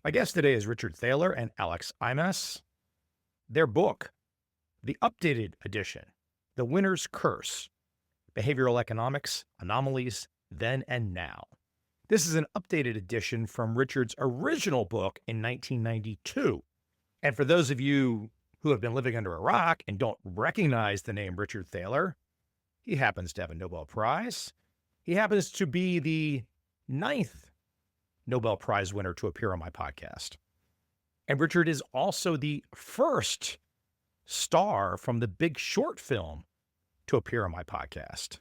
My guest today is Richard Thaler and Alex Imas. Their book, the updated edition, The Winner's Curse, Behavioral Economics Anomalies, Then and Now. This is an updated edition from Richard's original book in 1992. And for those of you who have been living under a rock and don't recognize the name Richard Thaler, he happens to have a Nobel Prize. He happens to be the 9th Nobel Prize winner to appear on my podcast. And Richard is also the first star from the Big Short film to appear on my podcast.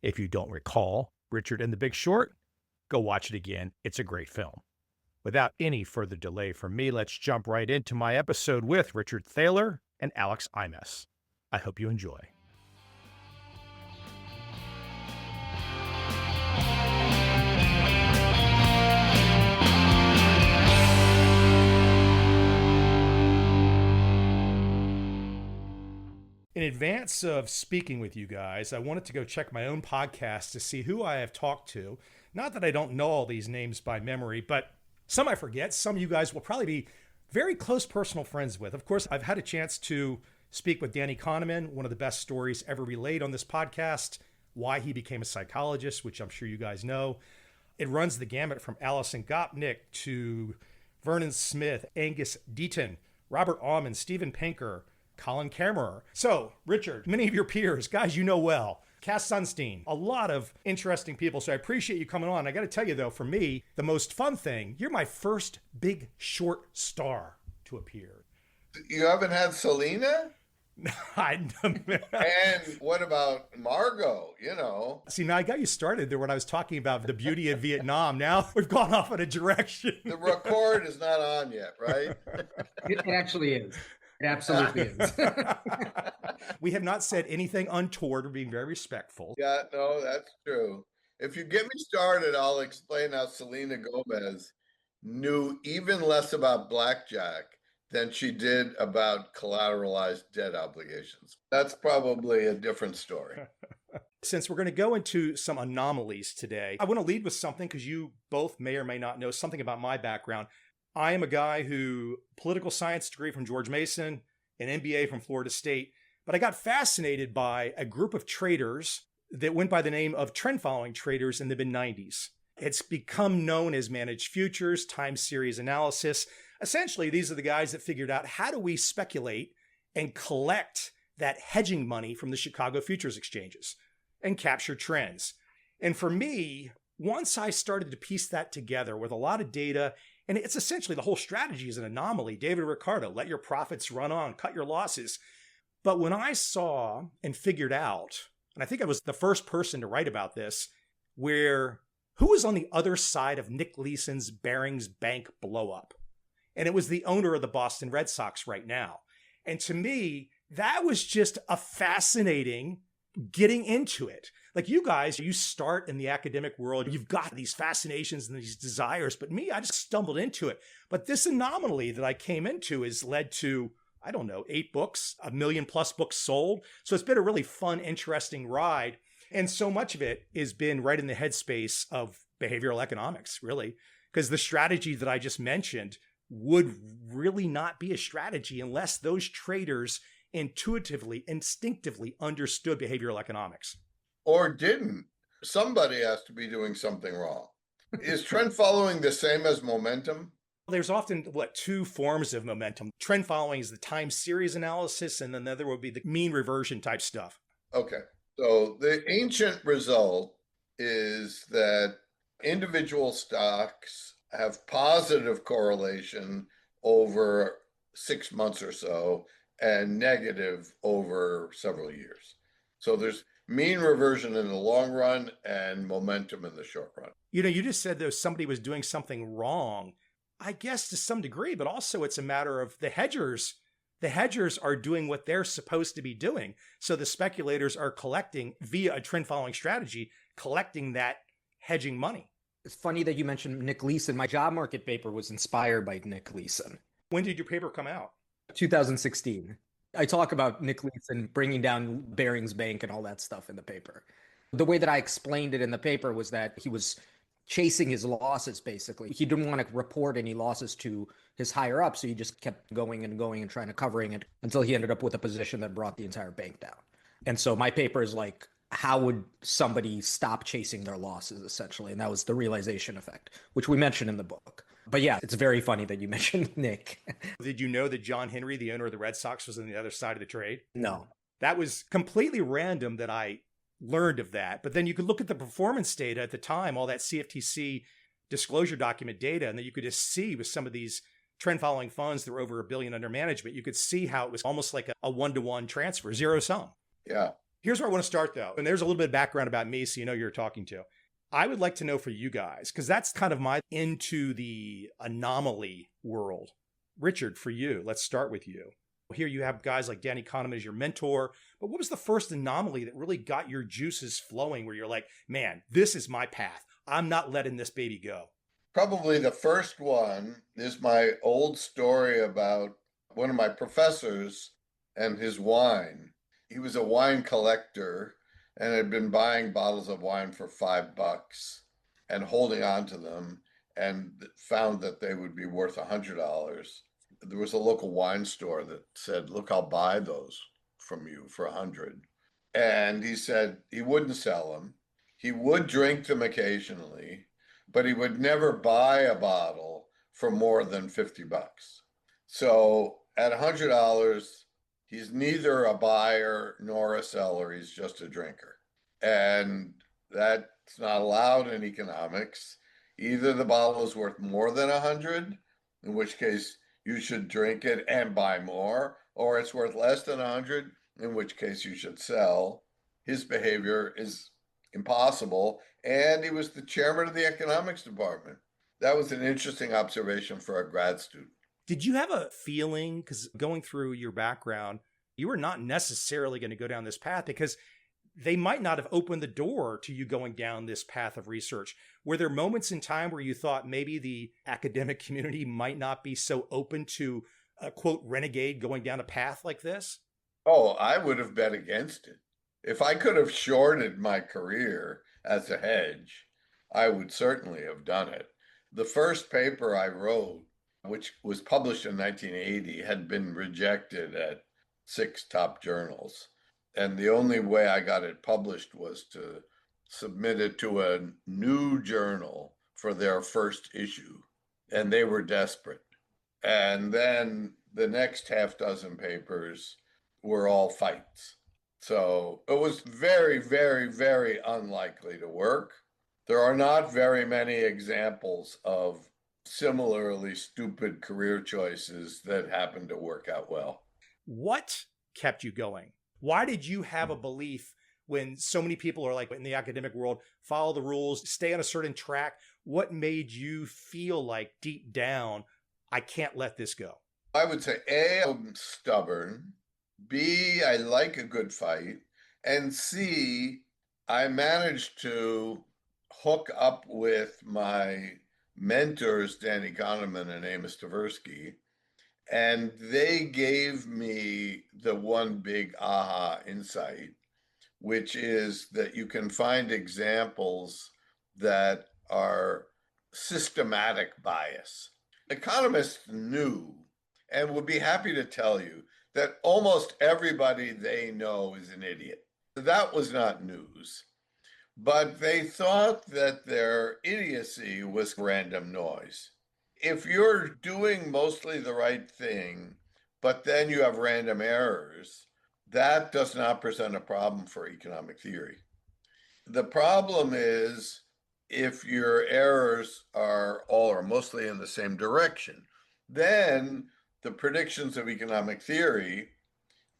If you don't recall Richard in The Big Short, go watch it again. It's a great film. Without any further delay from me, let's jump right into my episode with Richard Thaler and Alex Imas. I hope you enjoy. In advance of speaking with you guys, I wanted to go check my own podcast to see who I have talked to. Not that I don't know all these names by memory, but some I forget. Some of you guys will probably be very close personal friends with. Of course, I've had a chance to speak with Danny Kahneman, one of the best stories ever relayed on this podcast, why he became a psychologist, which I'm sure you guys know. It runs the gamut from Alison Gopnik to Vernon Smith, Angus Deaton, Robert Aumann, Steven Pinker, Colin Kammerer. So, Richard, many of your peers, guys you know well, Cass Sunstein, a lot of interesting people. So I appreciate you coming on. I got to tell you, though, for me, the most fun thing, you're my first Big Short star to appear. You haven't had Selena? And what about Margot, See, now I got you started there when I was talking about the beauty of Vietnam. Now we've gone off in a direction. The record is not on yet, right? It actually is. It absolutely is. We have not said anything untoward. We're being very respectful. Yeah, no, that's true. If you get me started, I'll explain how Selena Gomez knew even less about blackjack than she did about collateralized debt obligations. That's probably a different story. Since we're going to go into some anomalies today, I want to lead with something because you both may or may not know something about my background. I am a guy who political science degree from George Mason, an MBA from Florida State, but I got fascinated by a group of traders that went by the name of trend following traders in the mid-90s. It's become known as managed futures, time series analysis. Essentially, these are the guys that figured out how do we speculate and collect that hedging money from the Chicago futures exchanges and capture trends. And for me, once I started to piece that together with a lot of data, and it's essentially the whole strategy is an anomaly. David Ricardo, let your profits run on, cut your losses. But when I saw and figured out, and I think I was the first person to write about this, who was on the other side of Nick Leeson's Barings Bank blowup? And it was the owner of the Boston Red Sox right now. And to me, that was just a fascinating getting into it. Like you guys, you start in the academic world, you've got these fascinations and these desires, but me, I just stumbled into it. But this anomaly that I came into has led to, 8 books, 1 million+ books sold. So it's been a really fun, interesting ride. And so much of it has been right in the headspace of behavioral economics, really, because the strategy that I just mentioned would really not be a strategy unless those traders intuitively, instinctively understood behavioral economics. Or didn't. Somebody has to be doing something wrong. Is trend following the same as momentum? There's often, two forms of momentum. Trend following is the time series analysis, and then the other would be the mean reversion type stuff. Okay. So the ancient result is that individual stocks have positive correlation over 6 months or so and negative over several years. So there's mean reversion in the long run and momentum in the short run. You just said though somebody was doing something wrong. I guess to some degree, but also it's a matter of the hedgers. The hedgers are doing what they're supposed to be doing. So the speculators are collecting via a trend following strategy, collecting that hedging money. It's funny that you mentioned Nick Leeson. My job market paper was inspired by Nick Leeson. When did your paper come out? 2016. I talk about Nick Leeson bringing down Barings Bank and all that stuff in the paper. The way that I explained it in the paper was that he was chasing his losses, basically. He didn't want to report any losses to his higher up, so he just kept going and going and trying to covering it until he ended up with a position that brought the entire bank down. And so my paper is like, how would somebody stop chasing their losses, essentially? And that was the realization effect, which we mentioned in the book. But yeah, it's very funny that you mentioned Nick. Did you know that John Henry, the owner of the Red Sox, was on the other side of the trade? No. That was completely random that I learned of that. But then you could look at the performance data at the time, all that CFTC disclosure document data, and then you could just see with some of these trend following funds that were over $1 billion under management, you could see how it was almost like a one-to-one transfer, zero sum. Yeah. Here's where I want to start, though. And there's a little bit of background about me, so you know who you're talking to. I would like to know for you guys, because that's kind of my into the anomaly world. Richard, for you, let's start with you. Here you have guys like Danny Kahneman as your mentor, but what was the first anomaly that really got your juices flowing where you're like, man, this is my path. I'm not letting this baby go? Probably the first one is my old story about one of my professors and his wine. He was a wine collector and had been buying bottles of wine for $5 and holding on to them, and found that they would be worth $100. There was a local wine store that said, look, I'll buy those from you for $100. And he said he wouldn't sell them. He would drink them occasionally, but he would never buy a bottle for more than $50. So at $100, he's neither a buyer nor a seller. He's just a drinker. And that's not allowed in economics. Either the bottle is worth more than 100, in which case you should drink it and buy more, or it's worth less than 100, in which case you should sell. His behavior is impossible. And he was the chairman of the economics department. That was an interesting observation for a grad student. Did you have a feeling, because going through your background, you were not necessarily going to go down this path because they might not have opened the door to you going down this path of research? Were there moments in time where you thought maybe the academic community might not be so open to a quote renegade going down a path like this? Oh, I would have bet against it. If I could have shorted my career as a hedge, I would certainly have done it. The first paper I wrote, which was published in 1980, had been rejected at 6 top journals. And the only way I got it published was to submit it to a new journal for their first issue. And they were desperate. And then the next half dozen papers were all fights. So it was very, very, very unlikely to work. There are not very many examples of similarly stupid career choices that happen to work out well. What kept you going? Why did you have a belief when so many people are like in the academic world, follow the rules, stay on a certain track? What made you feel like deep down, I can't let this go? I would say A, I'm stubborn. B, I like a good fight. And C, I managed to hook up with my mentors, Danny Kahneman and Amos Tversky, and they gave me the one big aha insight, which is that you can find examples that are systematic bias. Economists knew and would be happy to tell you that almost everybody they know is an idiot. That was not news. But they thought that their idiocy was random noise. If you're doing mostly the right thing, but then you have random errors, that does not present a problem for economic theory. The problem is if your errors are all or mostly in the same direction, then the predictions of economic theory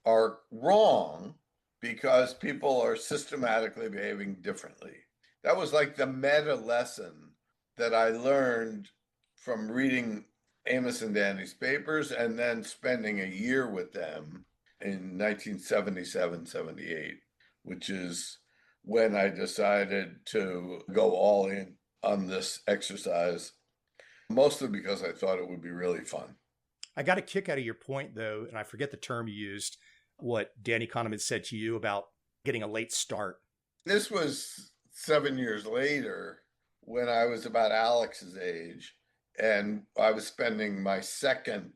are wrong because people are systematically behaving differently. That was like the meta lesson that I learned from reading Amos and Danny's papers and then spending a year with them in 1977-78, which is when I decided to go all in on this exercise, mostly because I thought it would be really fun. I got a kick out of your point, though, and I forget the term you used, what Danny Kahneman said to you about getting a late start. This was 7 years later when I was about Alex's age, and I was spending my second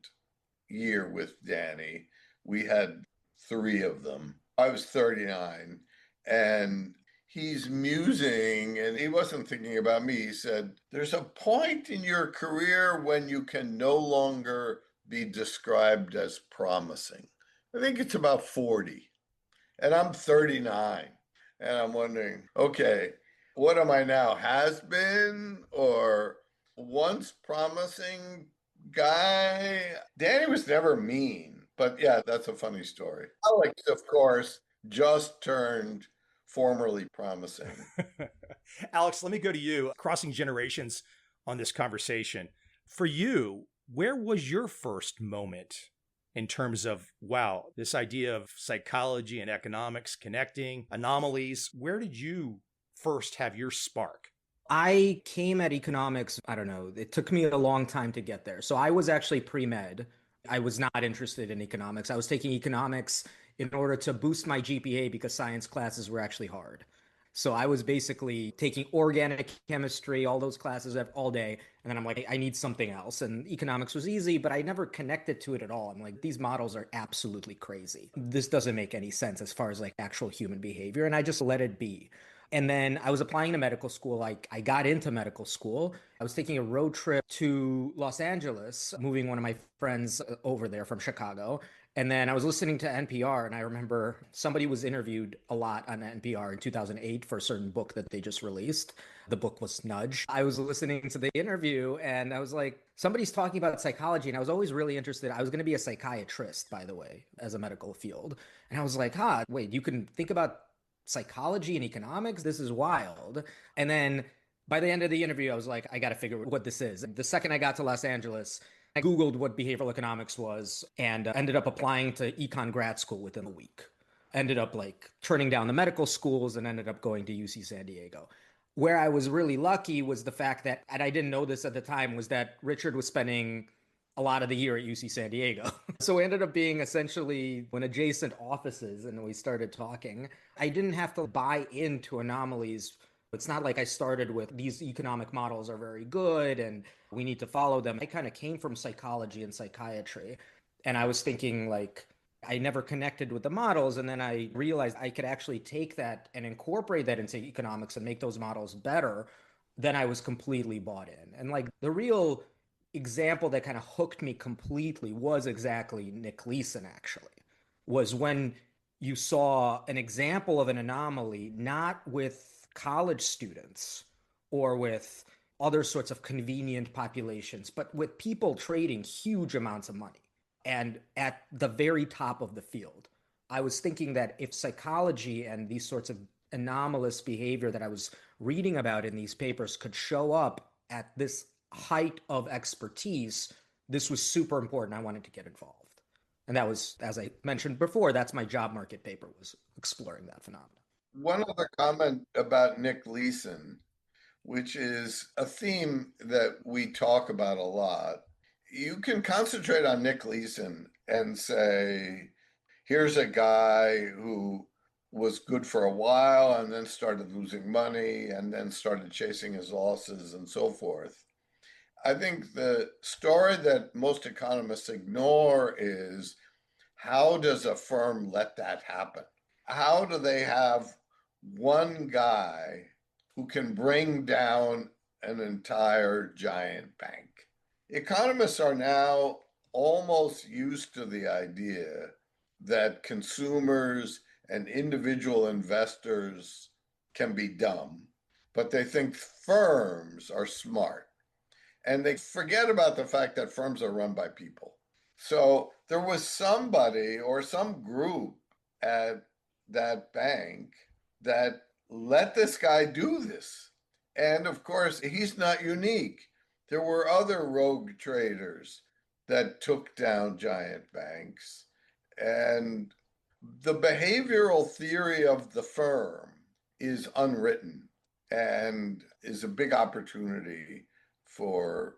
year with Danny. We had three of them. I was 39, and he's musing, and he wasn't thinking about me. He said, "There's a point in your career when you can no longer be described as promising." I think it's about 40, and I'm 39. And I'm wondering, okay, what am I now? Has been or once promising guy? Danny was never mean, but yeah, that's a funny story. Alex, of course, just turned formerly promising. Alex, let me go to you. Crossing generations on this conversation. For you, where was your first moment in terms of, wow, this idea of psychology and economics connecting, anomalies? Where did you first have your spark? I came at economics, I don't know, it took me a long time to get there. So I was actually pre-med. I was not interested in economics. I was taking economics in order to boost my GPA because science classes were actually hard. So I was basically taking organic chemistry, all those classes all day. And then I'm like, I need something else. And economics was easy, but I never connected to it at all. I'm like, these models are absolutely crazy. This doesn't make any sense as far as like actual human behavior. And I just let it be. And then I was applying to medical school. I got into medical school. I was taking a road trip to Los Angeles, moving one of my friends over there from Chicago. And then I was listening to NPR, and I remember somebody was interviewed a lot on NPR in 2008 for a certain book that they just released. The book was Nudge. I was listening to the interview, and I was like, somebody's talking about psychology, and I was always really interested. I was going to be a psychiatrist, by the way, as a medical field. And I was like, wait, you can think about psychology and economics? This is wild. And then by the end of the interview, I was like, I got to figure out what this is. The second I got to Los Angeles, I Googled what behavioral economics was and ended up applying to econ grad school within a week. Ended up like turning down the medical schools and ended up going to UC San Diego. Where I was really lucky was the fact that, and I didn't know this at the time, was that Richard was spending a lot of the year at UC San Diego. So we ended up being essentially in adjacent offices, and we started talking. I didn't have to buy into anomalies. It's not like I started with these economic models are very good and we need to follow them. I kind of came from psychology and psychiatry. And I was thinking like, I never connected with the models. And then I realized I could actually take that and incorporate that into economics and make those models better. Then I was completely bought in. And like the real example that kind of hooked me completely was exactly Nick Leeson, actually, was when you saw an example of an anomaly, not with college students or with other sorts of convenient populations, but with people trading huge amounts of money and at the very top of the field. I was thinking that if psychology and these sorts of anomalous behavior that I was reading about in these papers could show up at this height of expertise, this was super important. I wanted to get involved. And that was, as I mentioned before, that's my job market paper, was exploring that phenomenon. One other comment about Nick Leeson, which is a theme that we talk about a lot. You can concentrate on Nick Leeson and say, here's a guy who was good for a while and then started losing money and then started chasing his losses and so forth. I think the story that most economists ignore is, how does a firm let that happen? How do they have one guy who can bring down an entire giant bank? Economists are now almost used to the idea that consumers and individual investors can be dumb, but they think firms are smart. And they forget about the fact that firms are run by people. So there was somebody or some group at that bank that let this guy do this. And of course, he's not unique. There were other rogue traders that took down giant banks. And the behavioral theory of the firm is unwritten and is a big opportunity for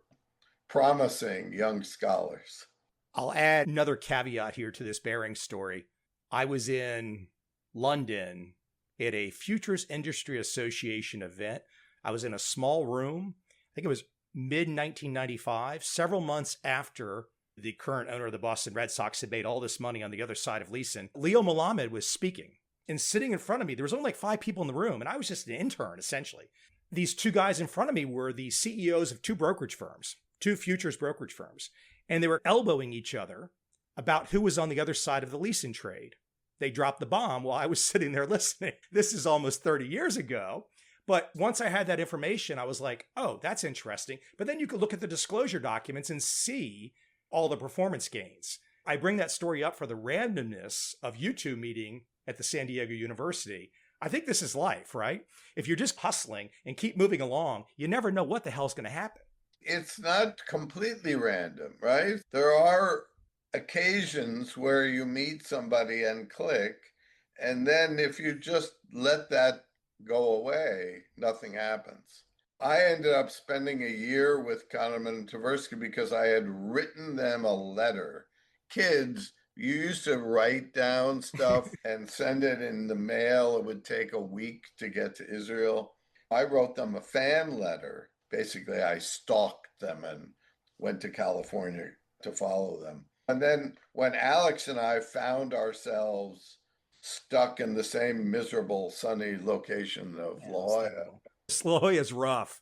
promising young scholars. I'll add another caveat here to this Baring story. I was in London at a Futures Industry Association event I was in a small room. I think it was mid 1995, several months after the current owner of the Boston Red Sox had made all this money on the other side of Leeson. Leo Melamed was speaking. And sitting in front of me, there was only like 5 people in the room, and I was just an intern, essentially. These 2 guys in front of me were the CEOs of 2 brokerage firms, 2 futures brokerage firms. And they were elbowing each other about who was on the other side of the Leeson trade. They dropped the bomb while I was sitting there listening. This is almost 30 years ago. But once I had that information, I was like, oh, that's interesting. But then you could look at the disclosure documents and see all the performance gains. I bring that story up for the randomness of you 2 meeting at the San Diego University. I think this is life, right? If you're just hustling and keep moving along, you never know what the hell's going to happen. It's not completely random, right? There are occasions where you meet somebody and click, and then if you just let that go away, nothing happens. I ended up spending a year with Kahneman and Tversky because I had written them a letter. Kids, you used to write down stuff and send it in the mail. It would take a week to get to Israel. I wrote them a fan letter. Basically, I stalked them and went to California to follow them. And then when Alex and I found ourselves stuck in the same miserable, sunny location of La Jolla. La Jolla is rough.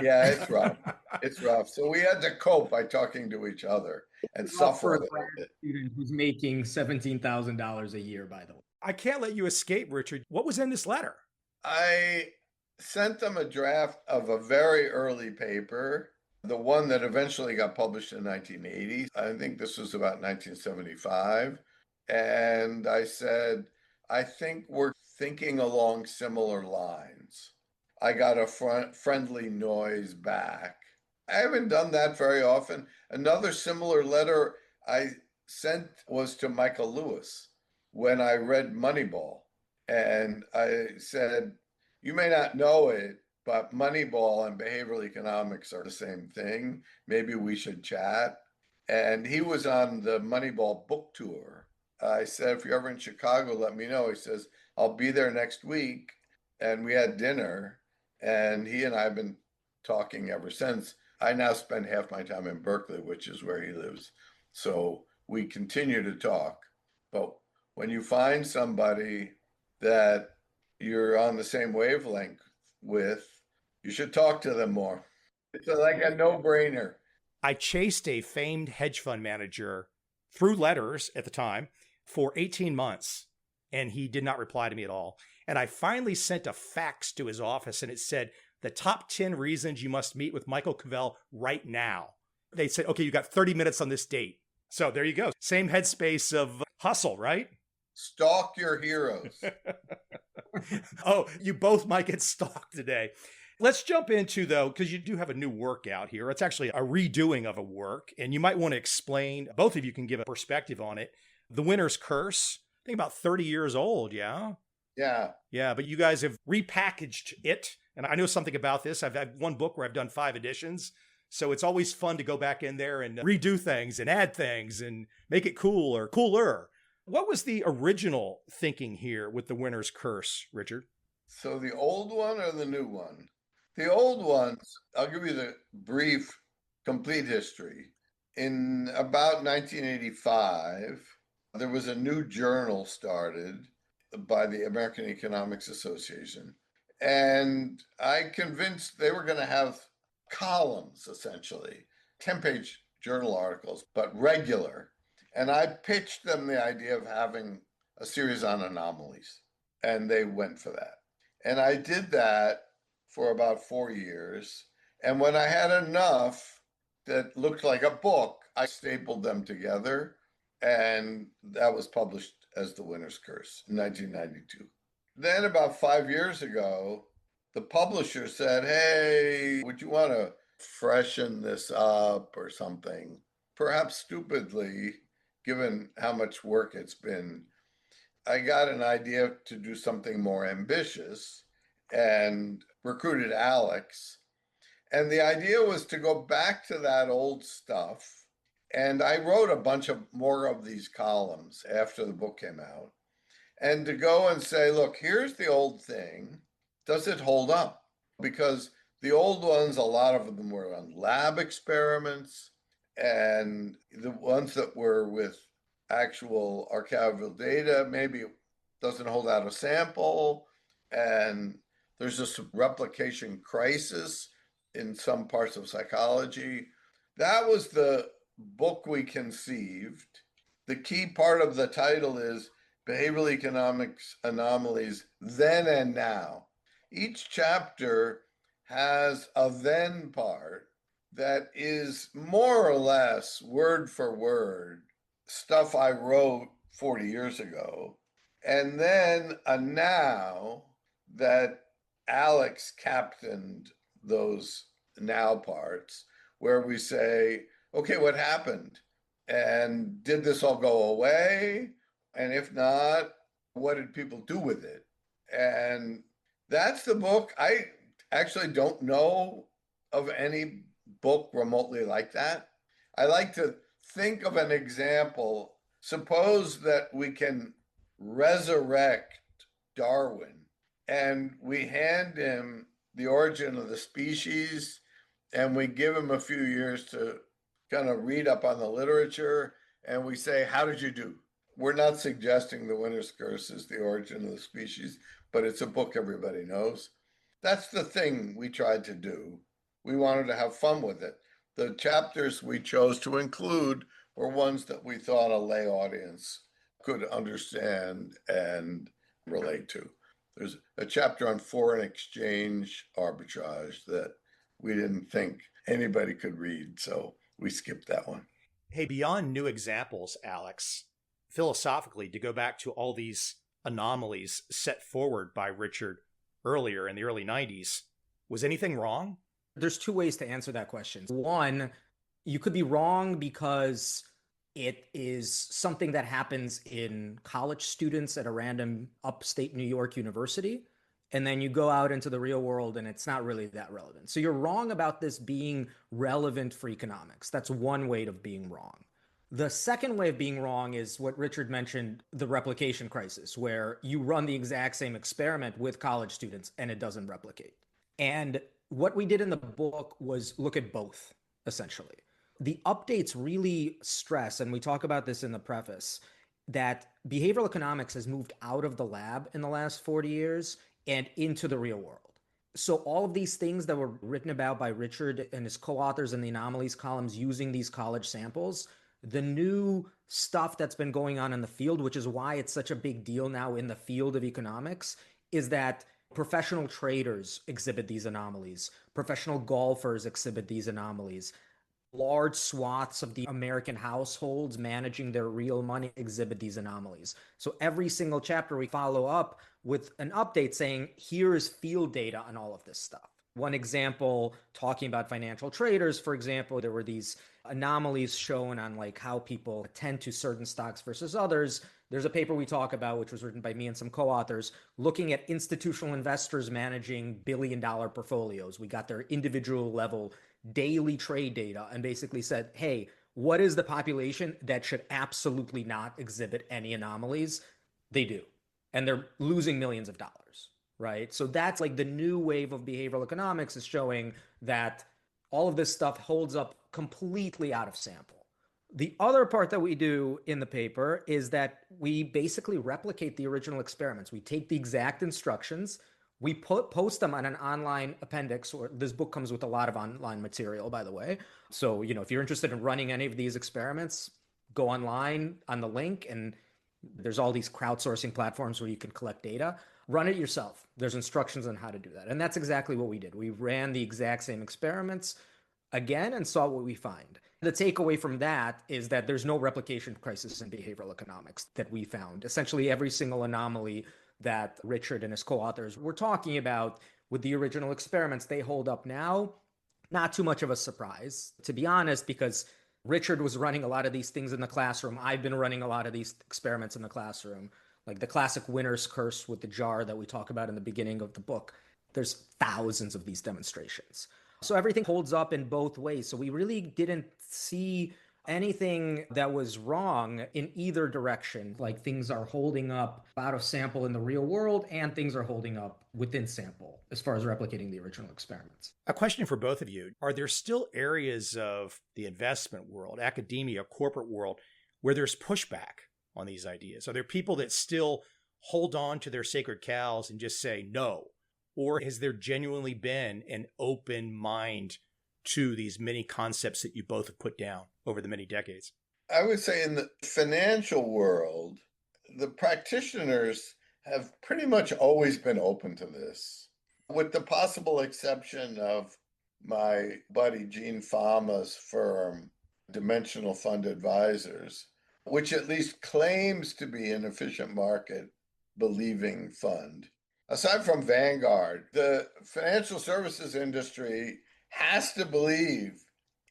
Yeah, it's rough. It's rough. So we had to cope by talking to each other and suffer a little bit. Student who's making $17,000 a year, by the way. I can't let you escape, Richard. What was in this letter? I sent them a draft of a very early paper, the one that eventually got published in 1980. I think this was about 1975. And I said, I think we're thinking along similar lines. I got a friendly noise back. I haven't done that very often. Another similar letter I sent was to Michael Lewis when I read Moneyball. And I said, you may not know it, but Moneyball and behavioral economics are the same thing. Maybe we should chat. And he was on the Moneyball book tour. I said, if you're ever in Chicago, let me know. He says, I'll be there next week. And we had dinner. And he and I have been talking ever since. I now spend half my time in Berkeley, which is where he lives. So we continue to talk. But when you find somebody that you're on the same wavelength with, you should talk to them more. It's like a no-brainer. I chased a famed hedge fund manager through letters at the time for 18 months, and he did not reply to me at all. And I finally sent a fax to his office, and it said, the top 10 reasons you must meet with Michael Covel right now. They said, okay, you got 30 minutes on this date. So there you go. Same headspace of hustle, right? Stalk your heroes. Oh, you both might get stalked today. Let's jump into, though, because you do have a new work out here. It's actually a redoing of a work, and you might want to explain, both of you can give a perspective on it. The Winner's Curse, I think about 30 years old, yeah? Yeah. Yeah, but you guys have repackaged it, and I know something about this. I've had one book where I've done 5 editions, so it's always fun to go back in there and redo things and add things and make it cool or cooler. What was the original thinking here with The Winner's Curse, Richard? So the old one or the new one? The old ones, I'll give you the brief, complete history. In about 1985, there was a new journal started by the American Economics Association. And I convinced they were going to have columns, essentially, 10-page journal articles, but regular. And I pitched them the idea of having a series on anomalies. And they went for that. And I did that for about 4 years. And when I had enough that looked like a book, I stapled them together. And that was published as The Winner's Curse in 1992. Then about 5 years ago, the publisher said, hey, would you want to freshen this up or something? Perhaps stupidly, given how much work it's been, I got an idea to do something more ambitious and recruited Alex. And the idea was to go back to that old stuff. And I wrote a bunch of more of these columns after the book came out. And to go and say, look, here's the old thing. Does it hold up? because the old ones, a lot of them were on lab experiments, and the ones that were with actual archival data maybe doesn't hold out a sample, and there's this replication crisis in some parts of psychology. That was the book we conceived. The key part of the title is Behavioral Economics Anomalies Then and Now. Each chapter has a then part that is more or less word for word stuff I wrote 40 years ago, and then a now that Alex captained those now parts, where we say, okay, what happened? And did this all go away? And if not, what did people do with it? And that's the book. I actually don't know of any book remotely like that. I like to think of an example. Suppose that we can resurrect Darwin and we hand him The Origin of the Species and we give him a few years to kind of read up on the literature and we say, how did you do? We're not suggesting The Winner's Curse is The Origin of the Species, but it's a book everybody knows. That's the thing we tried to do. We wanted to have fun with it. The chapters we chose to include were ones that we thought a lay audience could understand and relate to. There's a chapter on foreign exchange arbitrage that we didn't think anybody could read, so we skipped that one. Hey, beyond new examples, Alex, philosophically, to go back to all these anomalies set forward by Richard earlier in the early 90s, was anything wrong? There's two ways to answer that question. One, you could be wrong because it is something that happens in college students at a random upstate New York university. And then you go out into the real world and it's not really that relevant. So you're wrong about this being relevant for economics. That's one way of being wrong. The second way of being wrong is what Richard mentioned, the replication crisis, where you run the exact same experiment with college students and it doesn't replicate. And what we did in the book was look at both, essentially. The updates really stress, and we talk about this in the preface, that behavioral economics has moved out of the lab in the last 40 years and into the real world. So all of these things that were written about by Richard and his co-authors in the anomalies columns using these college samples, the new stuff that's been going on in the field, which is why it's such a big deal now in the field of economics, is that professional traders exhibit these anomalies. Professional golfers exhibit these anomalies. Large swaths of the American households managing their real money exhibit these anomalies. So every single chapter we follow up with an update saying, here is field data on all of this stuff. One example, talking about financial traders, for example, there were these anomalies shown on like how people attend to certain stocks versus others. There's a paper we talk about, which was written by me and some co-authors, looking at institutional investors managing billion-dollar portfolios. We got their individual level daily trade data and basically said, hey, what is the population that should absolutely not exhibit any anomalies? They do. And they're losing millions of dollars, right? So that's like the new wave of behavioral economics is showing that all of this stuff holds up completely out of sample. The other part that we do in the paper is that we basically replicate the original experiments. We take the exact instructions, we post them on an online appendix, or this book comes with a lot of online material, by the way. So, if you're interested in running any of these experiments, go online on the link, and there's all these crowdsourcing platforms where you can collect data. Run it yourself. There's instructions on how to do that. And that's exactly what we did. We ran the exact same experiments again and saw what we find. The takeaway from that is that there's no replication crisis in behavioral economics that we found. Essentially, every single anomaly that Richard and his co-authors were talking about with the original experiments, they hold up now. Not too much of a surprise, to be honest, because Richard was running a lot of these things in the classroom. I've been running a lot of these experiments in the classroom, like the classic winner's curse with the jar that we talk about in the beginning of the book. There's thousands of these demonstrations. So everything holds up in both ways. So we really didn't see Anything that was wrong in either direction, like things are holding up out of sample in the real world and things are holding up within sample as far as replicating the original experiments. A question for both of you. Are there still areas of the investment world, academia, corporate world, where there's pushback on these ideas? Are there people that still hold on to their sacred cows and just say no? Or has there genuinely been an open mind to these many concepts that you both have put down over the many decades? I would say in the financial world, the practitioners have pretty much always been open to this, with the possible exception of my buddy Gene Fama's firm, Dimensional Fund Advisors, which at least claims to be an efficient market believing fund. Aside from Vanguard, the financial services industry has to believe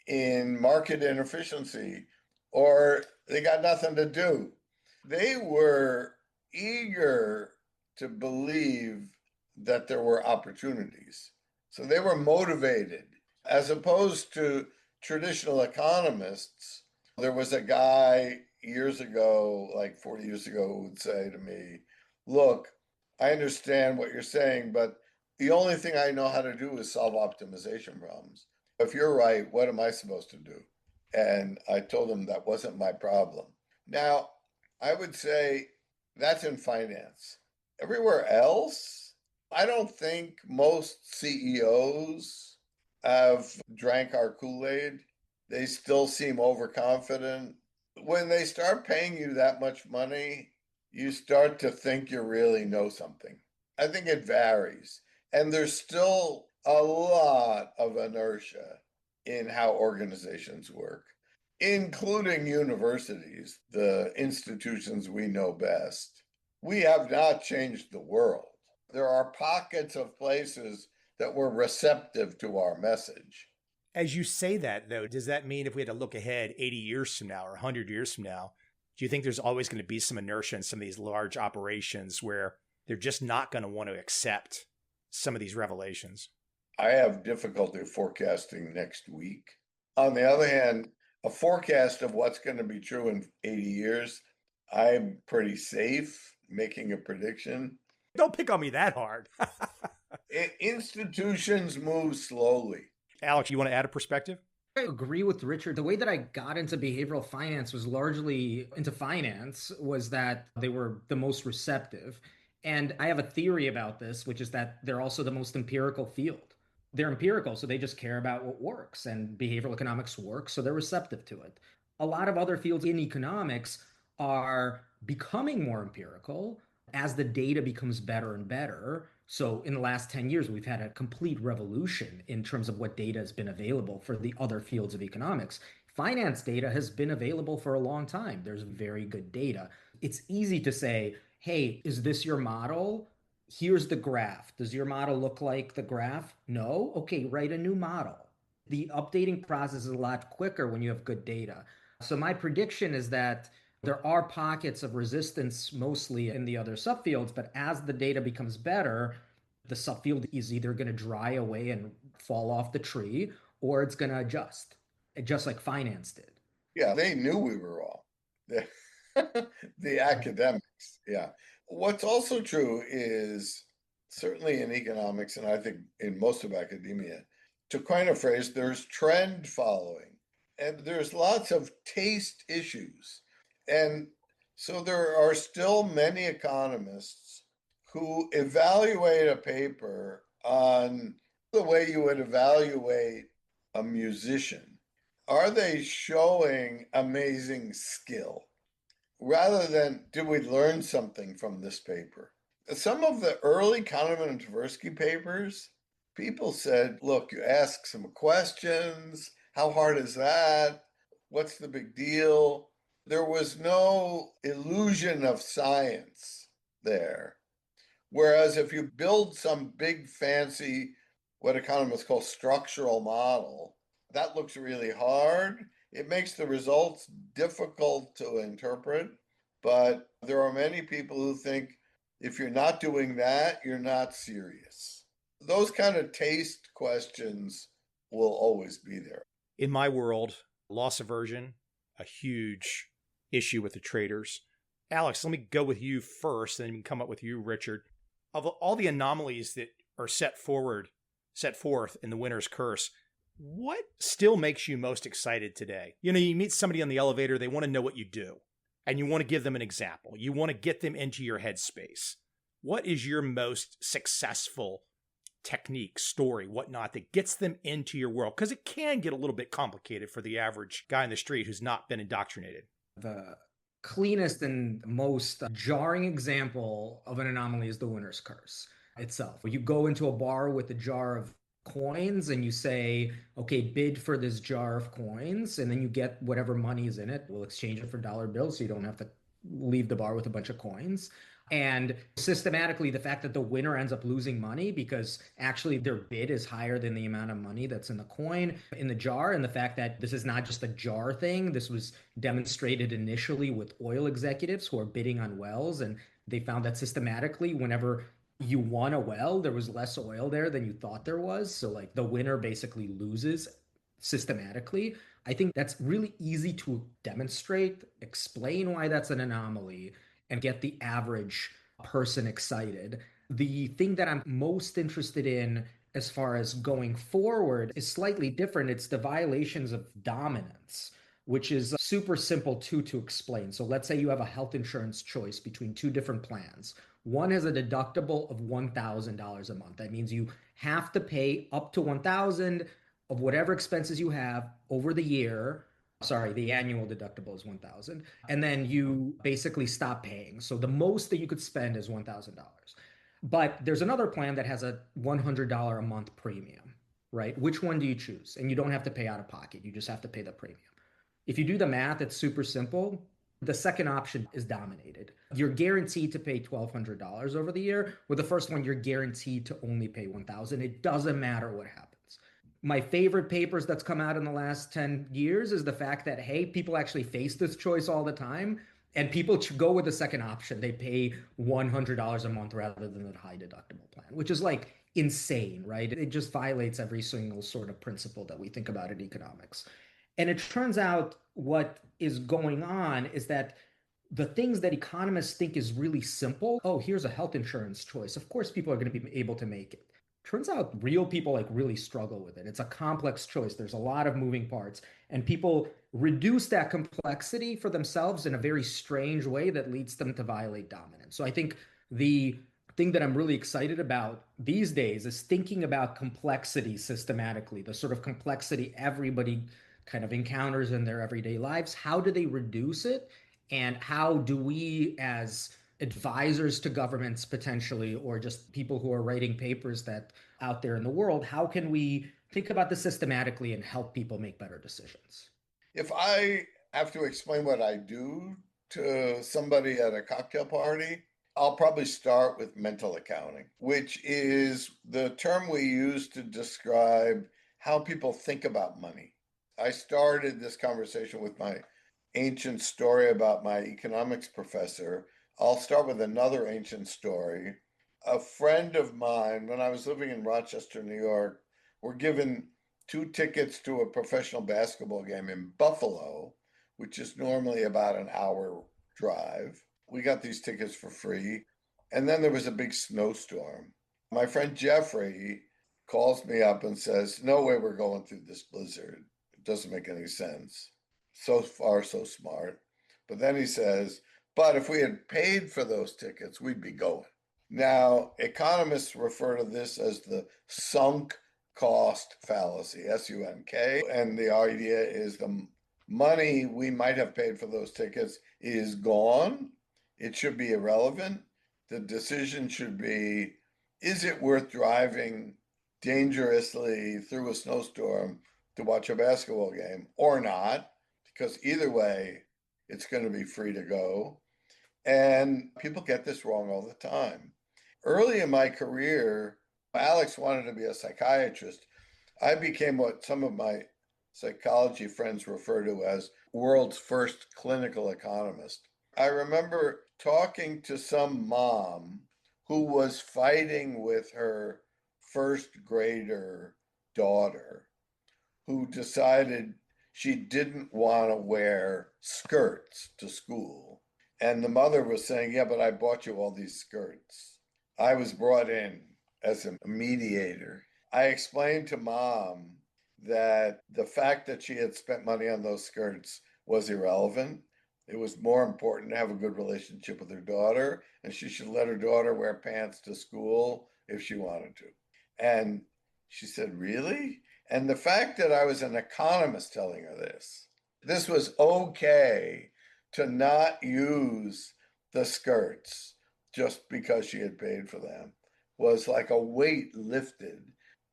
in market inefficiency or they got nothing to do. They were eager to believe that there were opportunities. So they were motivated, as opposed to traditional economists. There was a guy years ago, like 40 years ago, who would say to me, look, I understand what you're saying, but the only thing I know how to do is solve optimization problems. If you're right, what am I supposed to do? And I told him that wasn't my problem. Now, I would say that's in finance. Everywhere else, I don't think most CEOs have drank our Kool-Aid. They still seem overconfident. When they start paying you that much money, you start to think you really know something. I think it varies. And there's still a lot of inertia in how organizations work, including universities, the institutions we know best. We have not changed the world. There are pockets of places that were receptive to our message. As you say that, though, does that mean if we had to look ahead 80 years from now or 100 years from now, do you think there's always going to be some inertia in some of these large operations where they're just not going to want to accept some of these revelations? I have difficulty forecasting next week. On the other hand, a forecast of what's going to be true in 80 years, I'm pretty safe making a prediction. Don't pick on me that hard. Institutions move slowly. Alex, you want to add a perspective? I agree with Richard. The way that I got into behavioral finance was largely into finance, was that they were the most receptive. And I have a theory about this, which is that they're also the most empirical field. They're empirical, so they just care about what works, and behavioral economics works, so they're receptive to it. A lot of other fields in economics are becoming more empirical as the data becomes better and better. So in the last 10 years, we've had a complete revolution in terms of what data has been available for the other fields of economics. Finance data has been available for a long time. There's very good data. It's easy to say, hey, is this your model? Here's the graph. Does your model look like the graph? No? Okay, write a new model. The updating process is a lot quicker when you have good data. So my prediction is that there are pockets of resistance mostly in the other subfields, but as the data becomes better, the subfield is either going to dry away and fall off the tree, or it's going to adjust, just like finance did. Yeah, they knew we were wrong. The academics, yeah. What's also true is, certainly in economics, and I think in most of academia, to coin a phrase, there's trend following, and there's lots of taste issues. And so there are still many economists who evaluate a paper on the way you would evaluate a musician. Are they showing amazing skill? Rather than, did we learn something from this paper? Some of the early Kahneman and Tversky papers, people said, look, you ask some questions. How hard is that? What's the big deal? There was no illusion of science there. Whereas if you build some big fancy, what economists call structural model, that looks really hard. It makes the results difficult to interpret, but there are many people who think if you're not doing that, you're not serious. Those kind of taste questions will always be there. In my world, loss aversion a huge issue with the traders. Alex, let me go with you first, and then we can come up with you, Richard. Of all the anomalies that are set forth in the winner's curse, what still makes you most excited today? You meet somebody on the elevator, they want to know what you do, and you want to give them an example. You want to get them into your headspace. What is your most successful technique, story, whatnot, that gets them into your world? Because it can get a little bit complicated for the average guy in the street who's not been indoctrinated. The cleanest and most jarring example of an anomaly is the winner's curse itself. You go into a bar with a jar of coins and you say, okay, bid for this jar of coins, and then you get whatever money is in it. We'll exchange it for dollar bills so you don't have to leave the bar with a bunch of coins. And systematically, the fact that the winner ends up losing money because actually their bid is higher than the amount of money that's in the coin, in the jar, and the fact that this is not just a jar thing. This was demonstrated initially with oil executives who are bidding on wells, and they found that systematically, whenever you won a well, there was less oil there than you thought there was. So like the winner basically loses systematically. I think that's really easy to demonstrate, explain why that's an anomaly, and get the average person excited. The thing that I'm most interested in as far as going forward is slightly different. It's the violations of dominance, which is super simple too to explain. So let's say you have a health insurance choice between two different plans. One has a deductible of $1,000 a month. That means you have to pay up to $1,000 of whatever expenses you have over the year. Sorry, the annual deductible is $1,000. And then you basically stop paying. So the most that you could spend is $1,000. But there's another plan that has a $100 a month premium, right? Which one do you choose? And you don't have to pay out of pocket. You just have to pay the premium. If you do the math, it's super simple. The second option is dominated. You're guaranteed to pay $1,200 over the year. With the first one, you're guaranteed to only pay $1,000. It doesn't matter what happens. My favorite papers that's come out in the last 10 years is the fact that, hey, people actually face this choice all the time, and people go with the second option. They pay $100 a month rather than the high deductible plan, which is like insane, right? It just violates every single sort of principle that we think about in economics. And it turns out what is going on is that the things that economists think is really simple, oh, here's a health insurance choice. Of course, people are going to be able to make it. Turns out real people like really struggle with it. It's a complex choice. There's a lot of moving parts, and people reduce that complexity for themselves in a very strange way that leads them to violate dominance. So I think the thing that I'm really excited about these days is thinking about complexity systematically, the sort of complexity everybody kind of encounters in their everyday lives. How do they reduce it? And how do we, as advisors to governments potentially, or just people who are writing papers that out there in the world, how can we think about this systematically and help people make better decisions? If I have to explain what I do to somebody at a cocktail party, I'll probably start with mental accounting, which is the term we use to describe how people think about money. I started this conversation with my ancient story about my economics professor. I'll start with another ancient story. A friend of mine, when I was living in Rochester, New York, were given 2 tickets to a professional basketball game in Buffalo, which is normally about an hour drive. We got these tickets for free. And then there was a big snowstorm. My friend Jeffrey calls me up and says, no way we're going through this blizzard. It doesn't make any sense. So far, so smart. But then he says, but if we had paid for those tickets, we'd be going. Now, economists refer to this as the sunk cost fallacy, S-U-N-K. And the idea is the money we might have paid for those tickets is gone. It should be irrelevant. The decision should be, is it worth driving dangerously through a snowstorm to watch a basketball game or not? Because either way, it's going to be free to go. And people get this wrong all the time. Early in my career, Alex wanted to be a psychiatrist. I became what some of my psychology friends refer to as world's first clinical economist. I remember talking to some mom who was fighting with her first grader daughter, who decided she didn't want to wear skirts to school. And the mother was saying, yeah, but I bought you all these skirts. I was brought in as a mediator. I explained to mom that the fact that she had spent money on those skirts was irrelevant. It was more important to have a good relationship with her daughter, and she should let her daughter wear pants to school if she wanted to. And she said, really? And the fact that I was an economist telling her this was okay to not use the skirts just because she had paid for them, was like a weight lifted.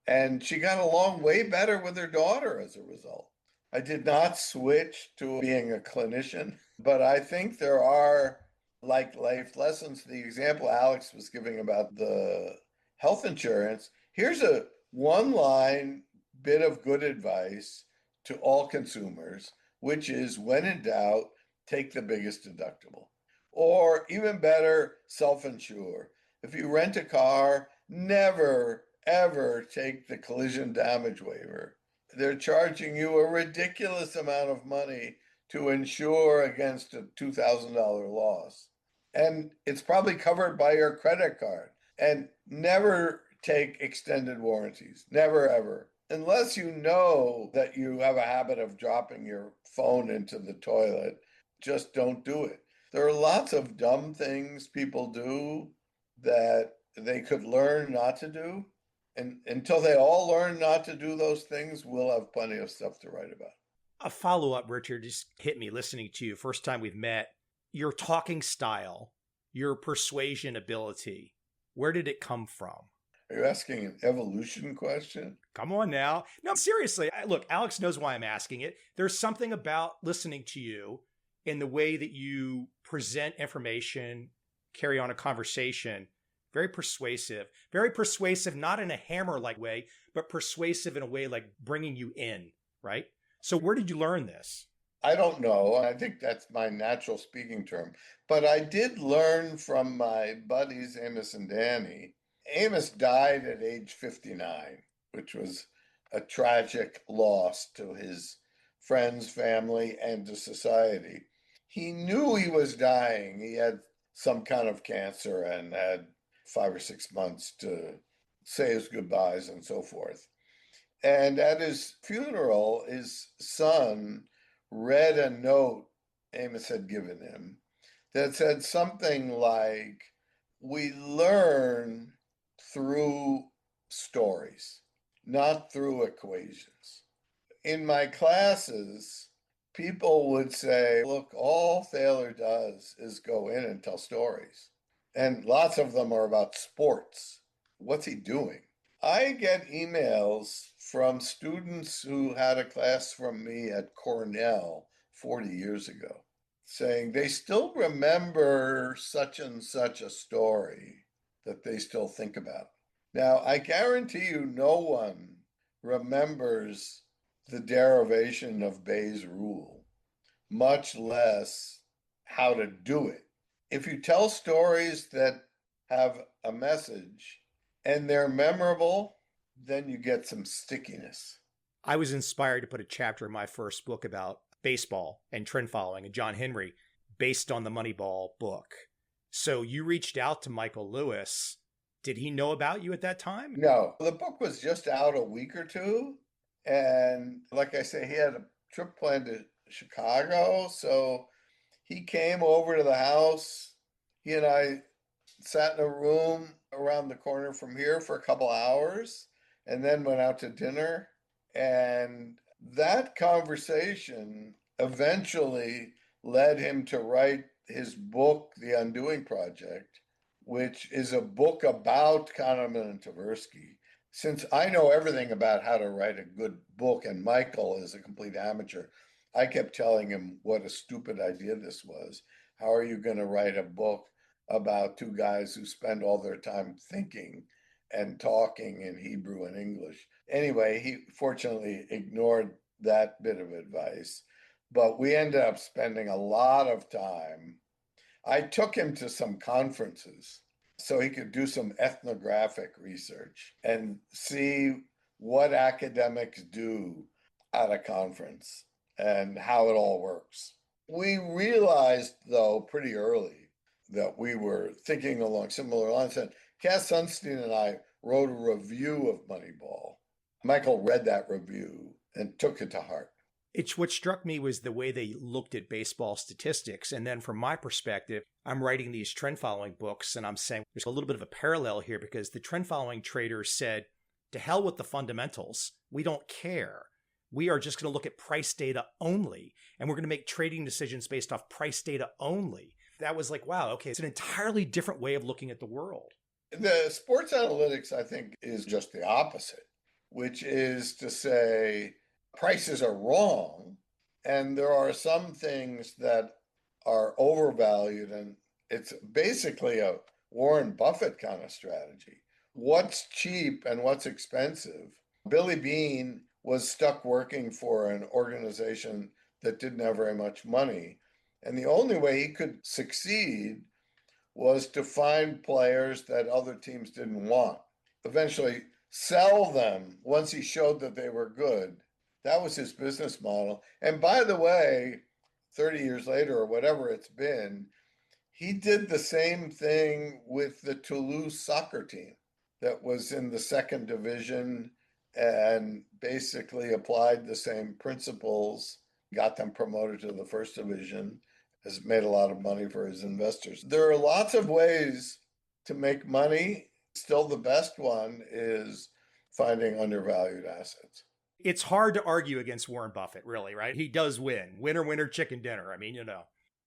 And she got along way better with her daughter as a result. I did not switch to being a clinician, but I think there are like life lessons. The example Alex was giving about the health insurance, here's a one line bit of good advice to all consumers, which is when in doubt, take the biggest deductible. Or even better, self-insure. If you rent a car, never, ever take the collision damage waiver. They're charging you a ridiculous amount of money to insure against a $2,000 loss. And it's probably covered by your credit card. And never take extended warranties. Never, ever. Unless you know that you have a habit of dropping your phone into the toilet, just don't do it. There are lots of dumb things people do that they could learn not to do. And until they all learn not to do those things, we'll have plenty of stuff to write about. A follow-up, Richard, just hit me listening to you. First time we've met, your talking style, your persuasion ability, where did it come from? Are you asking an evolution question? Come on now. No, seriously. Look, Alex knows why I'm asking it. There's something about listening to you in the way that you present information, carry on a conversation, very persuasive, not in a hammer-like way, but persuasive in a way like bringing you in, right? So where did you learn this? I don't know. I think that's my natural speaking term. But I did learn from my buddies, Amos and Danny. Amos died at age 59, which was a tragic loss to his friends, family, and to society. He knew he was dying. He had some kind of cancer and had 5 or 6 months to say his goodbyes and so forth. And at his funeral, his son read a note Amos had given him that said something like, we learn through stories, not through equations. In my classes, people would say, look, all Thaler does is go in and tell stories. And lots of them are about sports. What's he doing? I get emails from students who had a class from me at Cornell 40 years ago saying they still remember such and such a story that they still think about. Now, I guarantee you no one remembers the derivation of Bayes' rule, much less how to do it. If you tell stories that have a message and they're memorable, then you get some stickiness. I was inspired to put a chapter in my first book about baseball and trend following and John Henry based on the Moneyball book. So you reached out to Michael Lewis. Did he know about you at that time? No, the book was just out a week or two. And like I say, he had a trip planned to Chicago. So he came over to the house. He and I sat in a room around the corner from here for a couple hours and then went out to dinner. And that conversation eventually led him to write his book, The Undoing Project, which is a book about Kahneman and Tversky. Since I know everything about how to write a good book, and Michael is a complete amateur, I kept telling him what a stupid idea this was. How are you going to write a book about two guys who spend all their time thinking and talking in Hebrew and English? Anyway, he fortunately ignored that bit of advice, but we ended up spending a lot of time. I took him to some conferences so he could do some ethnographic research and see what academics do at a conference and how it all works. We realized, though, pretty early that we were thinking along similar lines. And Cass Sunstein and I wrote a review of Moneyball. Michael read that review and took it to heart. What struck me was the way they looked at baseball statistics. And then from my perspective, I'm writing these trend following books and I'm saying there's a little bit of a parallel here because the trend following traders said, to hell with the fundamentals. We don't care. We are just going to look at price data only. And we're going to make trading decisions based off price data only. That was like, wow, okay, it's an entirely different way of looking at the world. The sports analytics, I think, is just the opposite, which is to say, prices are wrong, and there are some things that are overvalued, and it's basically a Warren Buffett kind of strategy. What's cheap and what's expensive? Billy Beane was stuck working for an organization that didn't have very much money, and the only way he could succeed was to find players that other teams didn't want. Eventually sell them once he showed that they were good. That was his business model. And by the way, 30 years later or whatever it's been, he did the same thing with the Toulouse soccer team that was in the second division and basically applied the same principles, got them promoted to the first division, has made a lot of money for his investors. There are lots of ways to make money. Still, the best one is finding undervalued assets. It's hard to argue against Warren Buffett, really, right? He does win. Winner, winner, chicken dinner. I mean,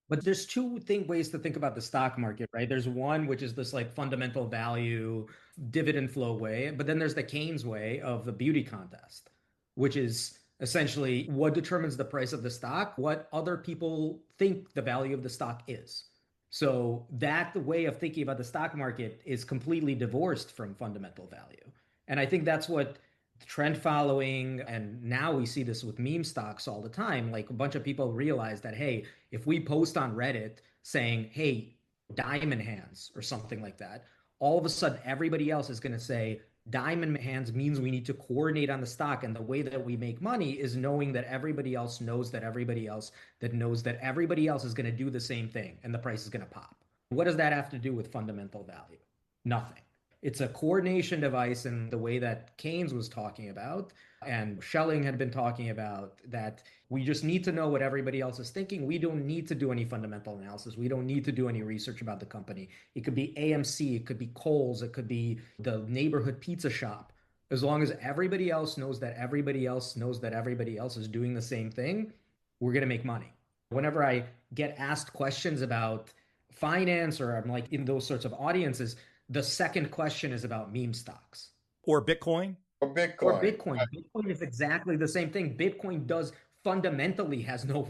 But there's two ways to think about the stock market, right? There's one, which is this like fundamental value dividend flow way. But then there's the Keynes way of the beauty contest, which is essentially what determines the price of the stock, what other people think the value of the stock is. So that way of thinking about the stock market is completely divorced from fundamental value. And I think that's what trend following, and now we see this with meme stocks all the time. Like a bunch of people realize that, hey, if we post on Reddit saying, hey, diamond hands or something like that, all of a sudden everybody else is going to say diamond hands means we need to coordinate on the stock. And the way that we make money is knowing that everybody else knows that everybody else that knows that everybody else is going to do the same thing and the price is going to pop. What does that have to do with fundamental value? Nothing. It's a coordination device in the way that Keynes was talking about and Schelling had been talking about, that we just need to know what everybody else is thinking. We don't need to do any fundamental analysis. We don't need to do any research about the company. It could be AMC, it could be Kohl's, it could be the neighborhood pizza shop. As long as everybody else knows that everybody else knows that everybody else is doing the same thing, we're going to make money. Whenever I get asked questions about finance or I'm like in those sorts of audiences, the second question is about meme stocks. Or Bitcoin? Or Bitcoin. Or Bitcoin. Bitcoin is exactly the same thing. Bitcoin fundamentally has no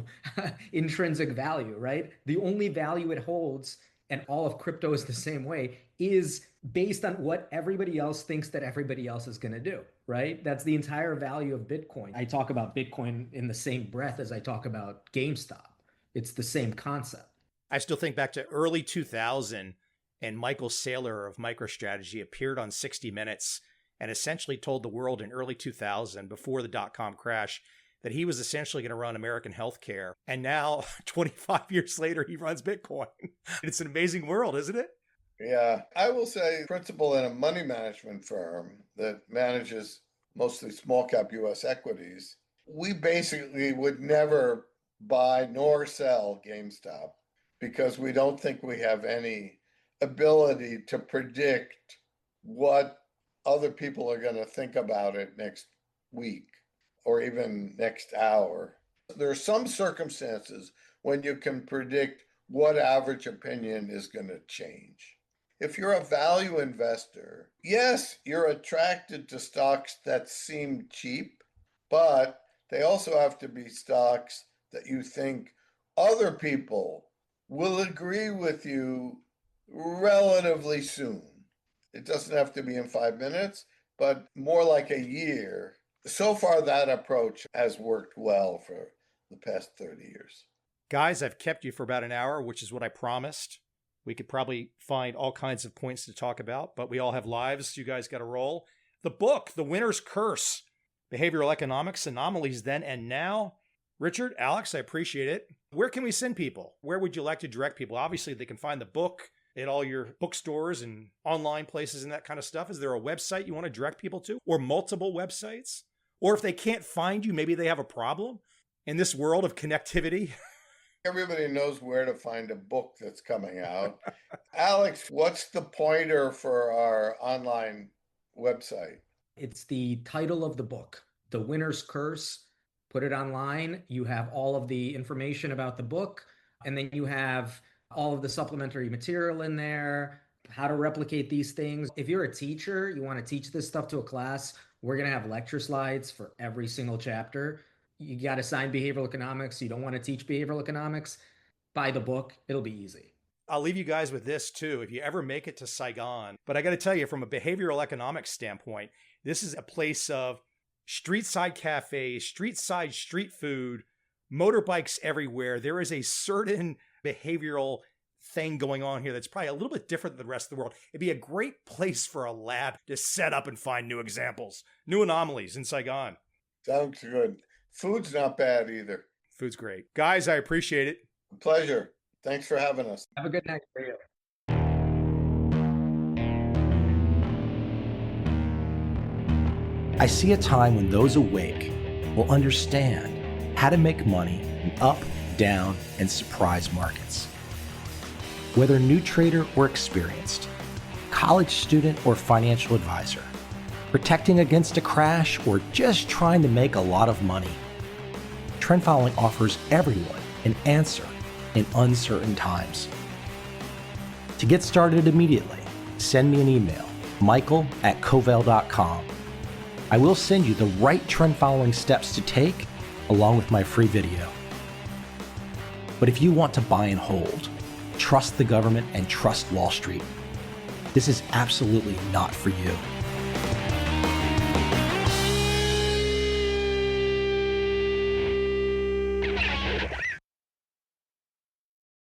intrinsic value, right? The only value it holds, and all of crypto is the same way, is based on what everybody else thinks that everybody else is going to do, right? That's the entire value of Bitcoin. I talk about Bitcoin in the same breath as I talk about GameStop. It's the same concept. I still think back to early 2000, and Michael Thaler of MicroStrategy appeared on 60 Minutes and essentially told the world in early 2000, before the dot-com crash, that he was essentially going to run American healthcare. And now, 25 years later, he runs Bitcoin. It's an amazing world, isn't it? Yeah. I will say, principal in a money management firm that manages mostly small cap US equities, we basically would never buy nor sell GameStop because we don't think we have any ability to predict what other people are going to think about it next week or even next hour. There are some circumstances when you can predict what average opinion is going to change. If you're a value investor, yes, you're attracted to stocks that seem cheap, but they also have to be stocks that you think other people will agree with you relatively soon. It doesn't have to be in 5 minutes, but more like a year. So far, that approach has worked well for the past 30 years. Guys, I've kept you for about an hour, which is what I promised. We could probably find all kinds of points to talk about, but we all have lives. You guys got to roll. The book, The Winner's Curse, Behavioral Economics, Anomalies Then and Now. Richard, Alex, I appreciate it. Where can we send people? Where would you like to direct people? Obviously, they can find the book at all your bookstores and online places and that kind of stuff. Is there a website you want to direct people to, or multiple websites? Or if they can't find you, maybe they have a problem in this world of connectivity. Everybody knows where to find a book that's coming out. Alex, what's the pointer for our online website? It's the title of the book, The Winner's Curse. Put it online. You have all of the information about the book, and then you have all of the supplementary material in there, how to replicate these things. If you're a teacher, you want to teach this stuff to a class, we're going to have lecture slides for every single chapter. You got to sign behavioral economics. You don't want to teach behavioral economics. Buy the book. It'll be easy. I'll leave you guys with this too. If you ever make it to Saigon, but I got to tell you, from a behavioral economics standpoint, this is a place of street side cafes, street side street food, motorbikes everywhere. There is a certain behavioral thing going on here that's probably a little bit different than the rest of the world. It'd be a great place for a lab to set up and find new examples, new anomalies in Saigon. Sounds good. Food's not bad either. Food's great. Guys, I appreciate it. Pleasure. Thanks for having us. Have a good night for you. I see a time when those awake will understand how to make money in up, down, and surprise markets. Whether new trader or experienced, college student or financial advisor, protecting against a crash or just trying to make a lot of money, trend following offers everyone an answer in uncertain times. To get started immediately, send me an email, michael@covel.com. I will send you the right trend following steps to take along with my free video. But if you want to buy and hold, trust the government and trust Wall Street, this is absolutely not for you.